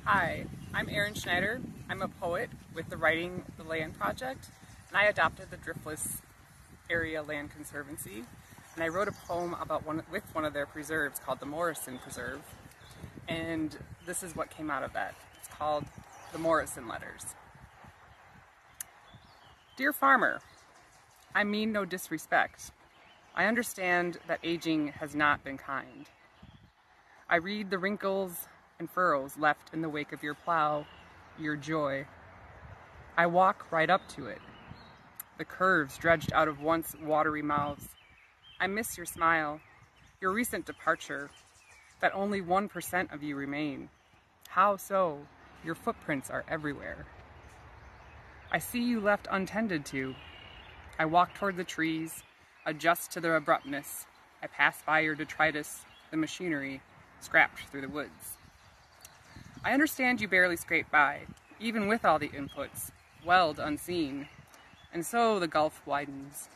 Hi, I'm Erin Schneider. I'm a poet with the Writing the Land Project, and I adopted the Driftless area land conservancy, and I wrote a poem about with one of their preserves called the Morrison Preserve, and this is what came out of that. It's called the Morrison Letters. Dear Farmer, I mean no disrespect. I understand that aging has not been kind. I read the wrinkles and furrows left in the wake of your plow, your joy. I walk right up to it, the curves dredged out of once watery mouths. I miss your smile, your recent departure, that only 1% of you remain. How so? Your footprints are everywhere. I see you left untended to. I walk toward the trees, adjust to their abruptness. I pass by your detritus, the machinery, scrapped through the woods. I understand you barely scrape by, even with all the inputs, weld unseen, and so the gulf widens.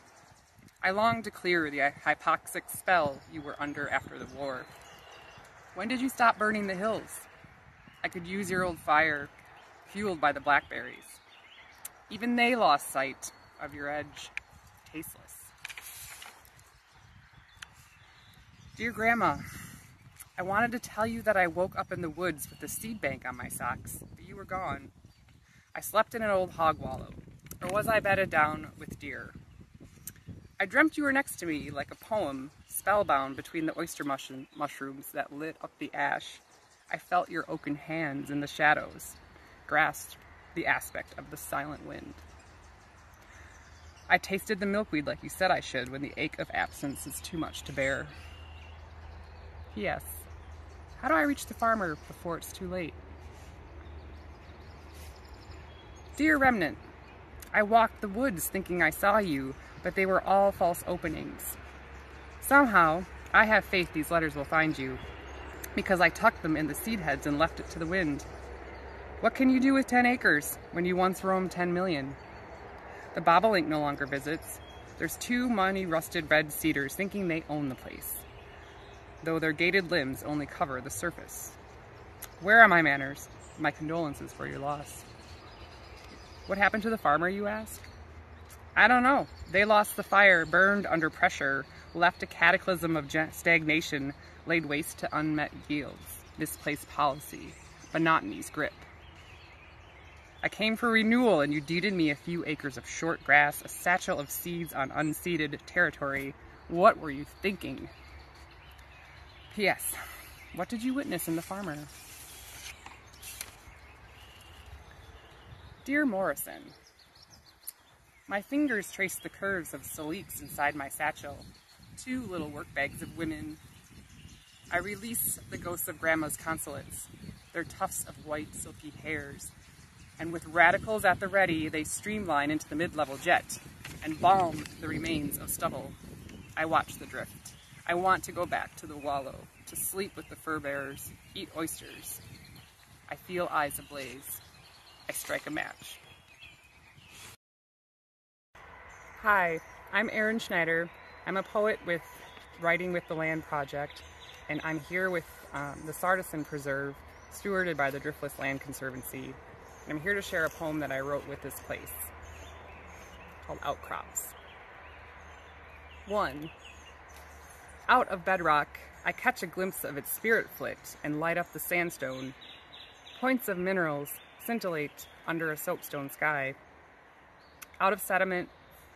I long to clear the hypoxic spell you were under after the war. When did you stop burning the hills? I could use your old fire, fueled by the blackberries. Even they lost sight of your edge, tasteless. Dear Grandma, I wanted to tell you that I woke up in the woods with a seed bank on my socks, but you were gone. I slept in an old hog wallow, or was I bedded down with deer? I dreamt you were next to me like a poem, spellbound between the oyster mushrooms that lit up the ash. I felt your oaken hands in the shadows, grasped the aspect of the silent wind. I tasted the milkweed like you said I should when the ache of absence is too much to bear. P.S. How do I reach the farmer before it's too late? Dear Remnant, I walked the woods thinking I saw you, but they were all false openings. Somehow, I have faith these letters will find you, because I tucked them in the seed heads and left it to the wind. What can you do with 10 acres when you once roamed 10 million? The bobolink no longer visits. There's 2 money-rusted red cedars thinking they own the place, though their gated limbs only cover the surface. Where are my manners? My condolences for your loss. What happened to the farmer, you ask? I don't know. They lost the fire, burned under pressure, left a cataclysm of stagnation, laid waste to unmet yields, misplaced policy, monotony's grip. I came for renewal and you deeded me a few acres of short grass, a satchel of seeds on unseeded territory. What were you thinking? P.S. What did you witness in the farmer? Dear Morrison, my fingers trace the curves of saliques inside my satchel, 2 little work bags of women. I release the ghosts of Grandma's consulates, their tufts of white silky hairs, and with radicals at the ready, they streamline into the mid-level jet and balm the remains of stubble. I watch the drift. I want to go back to the wallow, to sleep with the fur bearers, eat oysters. I feel eyes ablaze. I strike a match. Hi, I'm Erin Schneider. I'm a poet with Writing with the Land Project, and I'm here with the Sartison Preserve, stewarded by the Driftless Land Conservancy. And I'm here to share a poem that I wrote with this place, called Outcrops. 1. Out of bedrock, I catch a glimpse of its spirit flit and light up the sandstone. Points of minerals scintillate under a soapstone sky. Out of sediment,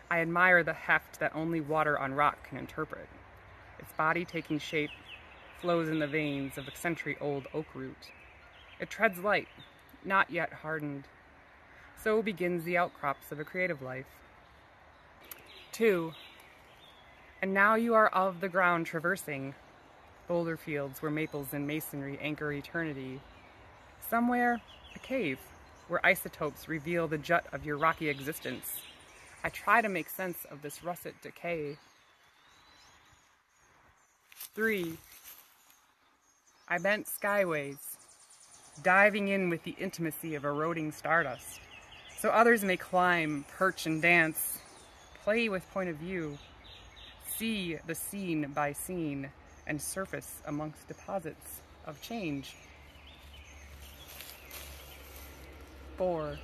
I admire the heft that only water on rock can interpret. Its body taking shape flows in the veins of a century-old oak root. It treads light, not yet hardened. So begins the outcrops of a creative life. 2. And now you are of the ground traversing, boulder fields where maples and masonry anchor eternity. Somewhere, a cave, where isotopes reveal the jut of your rocky existence. I try to make sense of this russet decay. 3. I bent skyways, diving in with the intimacy of eroding stardust, so others may climb, perch, and dance, play with point of view, see the scene by scene, and surface amongst deposits of change. 4.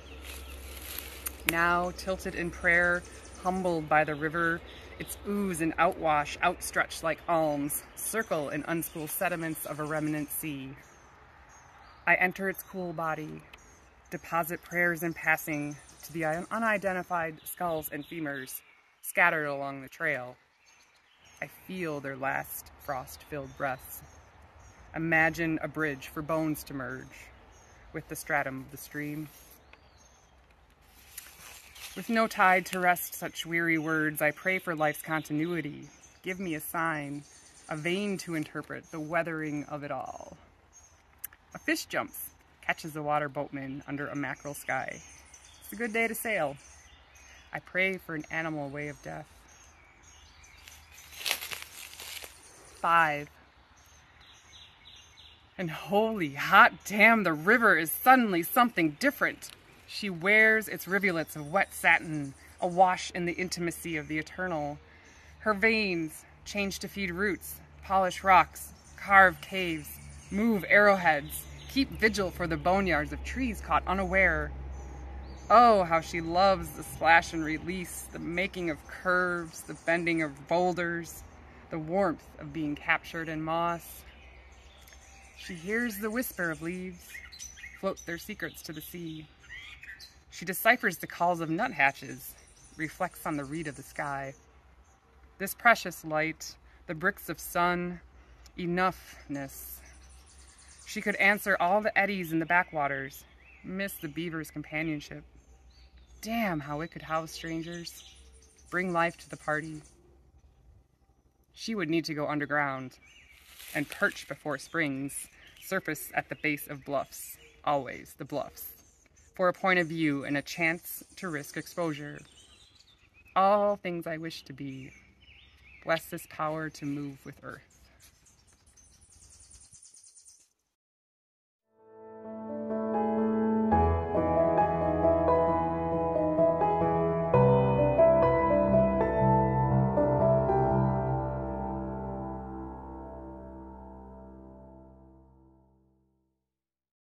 Now, tilted in prayer, humbled by the river, its ooze and outwash outstretched like alms, circle in unspooled sediments of a remnant sea. I enter its cool body, deposit prayers in passing to the unidentified skulls and femurs scattered along the trail. I feel their last frost-filled breaths. Imagine a bridge for bones to merge with the stratum of the stream. With no tide to rest such weary words, I pray for life's continuity. Give me a sign, a vein to interpret the weathering of it all. A fish jumps, catches a water boatman under a mackerel sky. It's a good day to sail. I pray for an animal way of death. 5. And holy hot damn, the river is suddenly something different. She wears its rivulets of wet satin, awash in the intimacy of the eternal. Her veins change to feed roots, polish rocks, carve caves, move arrowheads, keep vigil for the boneyards of trees caught unaware. Oh, how she loves the splash and release, the making of curves, the bending of boulders, the warmth of being captured in moss. She hears the whisper of leaves, float their secrets to the sea. She deciphers the calls of nuthatches, reflects on the reed of the sky. This precious light, the bricks of sun, enoughness. She could answer all the eddies in the backwaters, miss the beaver's companionship. Damn, how it could house strangers, bring life to the party. She would need to go underground and perch before springs, surface at the base of bluffs, always the bluffs, for a point of view and a chance to risk exposure. All things I wish to be. Bless this power to move with earth.